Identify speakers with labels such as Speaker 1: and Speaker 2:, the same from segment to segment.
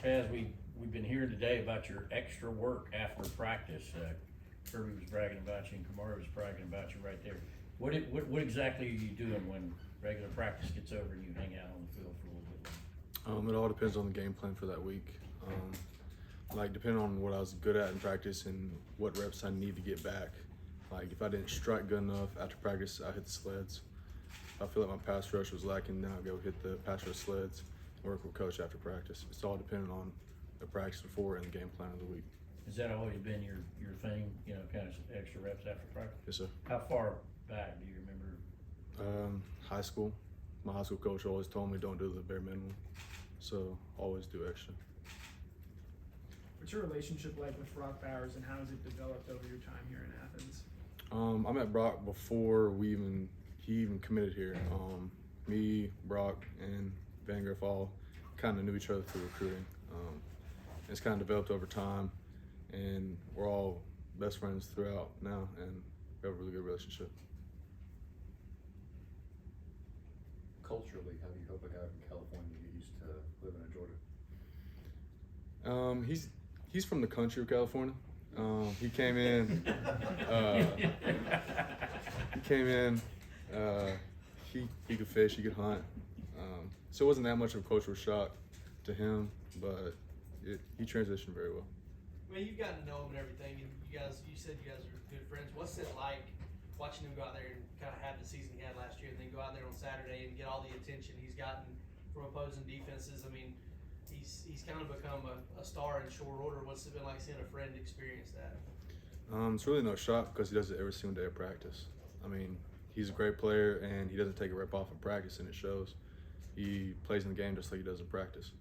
Speaker 1: Chaz, we've been hearing today about your extra work after practice. Kirby was bragging about you and Kamara was bragging about you right there. What exactly are you doing when regular practice gets over and you hang out on the field for a little bit?
Speaker 2: It all depends on the game plan for that week. Like depending on what I was good at in practice and what reps I need to get back. Like if I didn't strike good enough after practice, I hit the sleds. If I feel like my pass rush was lacking, then I'll go hit the pass rush sleds, work with coach after practice. It's all dependent on the practice before and the game plan of the week.
Speaker 1: Has that always been your thing, kind of extra reps after practice?
Speaker 2: Yes, sir.
Speaker 1: How far back do you remember?
Speaker 2: High school. My high school coach always told me don't do the bare minimum, so always do extra.
Speaker 3: What's your relationship like with Brock Bowers, and how has it developed over your time here in Athens?
Speaker 2: I met Brock before he even committed here. Me, Brock, and Van Griff all kind of knew each other through recruiting. It's kind of developed over time, and we're all best friends throughout now, and we have a really good relationship.
Speaker 4: Culturally, how do you help a guy from California get used to living in Georgia?
Speaker 2: He's from the country of California. He came in. He could fish. He could hunt. So it wasn't that much of a cultural shock to him, but he transitioned very well.
Speaker 5: I mean, you've gotten to know him and everything, and you said you guys are good friends. What's it like watching him go out there and kind of have the season he had last year, and then go out there on Saturday and get all the attention he's gotten from opposing defenses? I mean, he's kind of become a star in short order. What's it been like seeing a friend experience that?
Speaker 2: It's really no shock because he does it every single day of practice. I mean, he's a great player, and he doesn't take a rep off in practice, and it shows. He plays in the game just like he does in practice.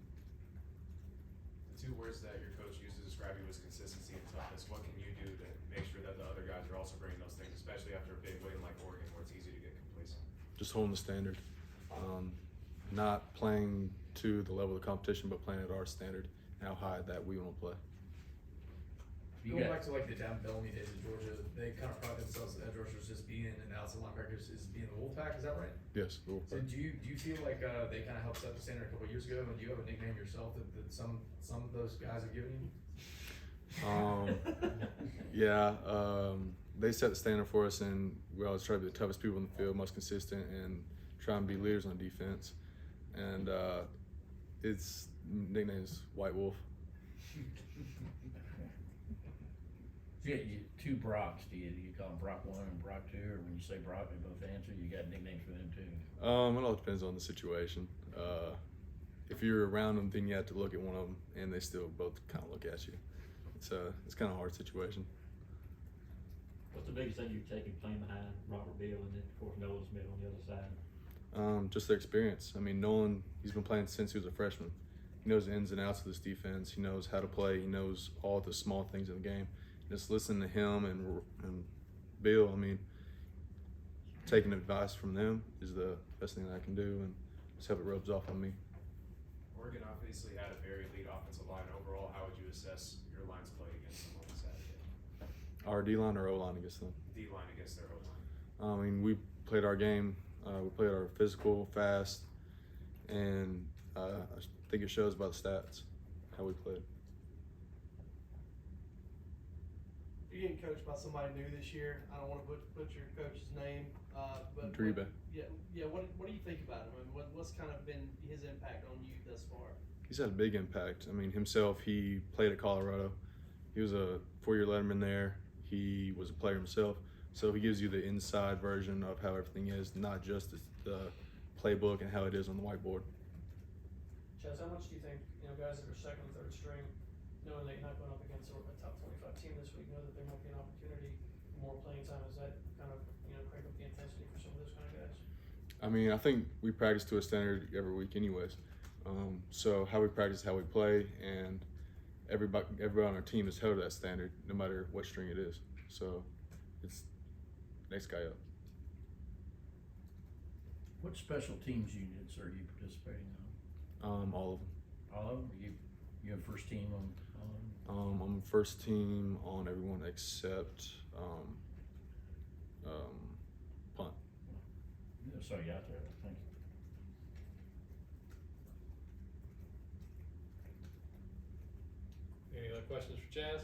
Speaker 6: The two words that your coach used to describe you was consistency and toughness. What can you do to make sure that the other guys are also bringing those things, especially after a big win like Oregon, where it's easy to get complacent?
Speaker 2: Just holding the standard. Not playing to the level of the competition, but playing at our standard and how high that we want to play.
Speaker 7: Going back to like the Dan Bellamy days in Georgia, they kind of pride themselves as edge rushers just being and outside linebackers is being the Wolfpack. Is that right?
Speaker 2: Yes.
Speaker 7: So do you feel like they kind of helped set the standard a couple of years ago? And do you have a nickname yourself that some of those guys have given you? They set the standard for us, and we always try to be the toughest people in the field, most consistent, and try and be leaders on defense. And its nickname is White Wolf.
Speaker 1: You got two Brocks. Do you call them Brock 1 and Brock 2, or when you say Brock, they both answer? You got nicknames for them too?
Speaker 2: It all depends on the situation. If you're around them, then you have to look at one of them, and they still both kind of look at you. It's kind of a hard situation.
Speaker 8: What's the biggest thing you've taken playing behind Robert Beal and then of course Nolan Smith on the other side?
Speaker 2: Just their experience. I mean, Nolan, he's been playing since he was a freshman. He knows the ins and outs of this defense. He knows how to play. He knows all the small things in the game. Just listening to him and Bill, I mean, taking advice from them is the best thing that I can do, and just hope it rubs off on me.
Speaker 6: Oregon obviously had a very elite offensive line. Overall, how would you assess your line's play against them on Saturday?
Speaker 2: Our D-line or O-line against them?
Speaker 6: D-line against their O-line.
Speaker 2: I mean, we played our game. We played our physical, fast, and I think it shows by the stats how we played.
Speaker 5: You're getting coached by somebody new this year. I don't want to put your coach's name, but
Speaker 2: Dreba.
Speaker 5: What do you think about him? I mean, what's kind of been his impact on you thus far?
Speaker 2: He's had a big impact. I mean, himself, he played at Colorado. He was a 4-year letterman there. He was a player himself. So he gives you the inside version of how everything is, not just the playbook and how it is on the whiteboard.
Speaker 9: Chaz, how much do you think, guys that are second and third string, knowing that you're not going up against a top 25 team this week, know that there might be an opportunity for more playing time? Does that kind of, crank up the intensity for some of those kind of guys?
Speaker 2: I mean, I think we practice to a standard every week anyways. So how we practice, how we play, and everybody on our team is held to that standard no matter what string it is. So it's next guy up.
Speaker 1: What special teams units are you participating on?
Speaker 2: All of them.
Speaker 1: All of them? You have first team on all of them?
Speaker 2: I'm first team on everyone except punt.
Speaker 1: Yeah, so you out there. Thank you.
Speaker 10: questions for Chaz?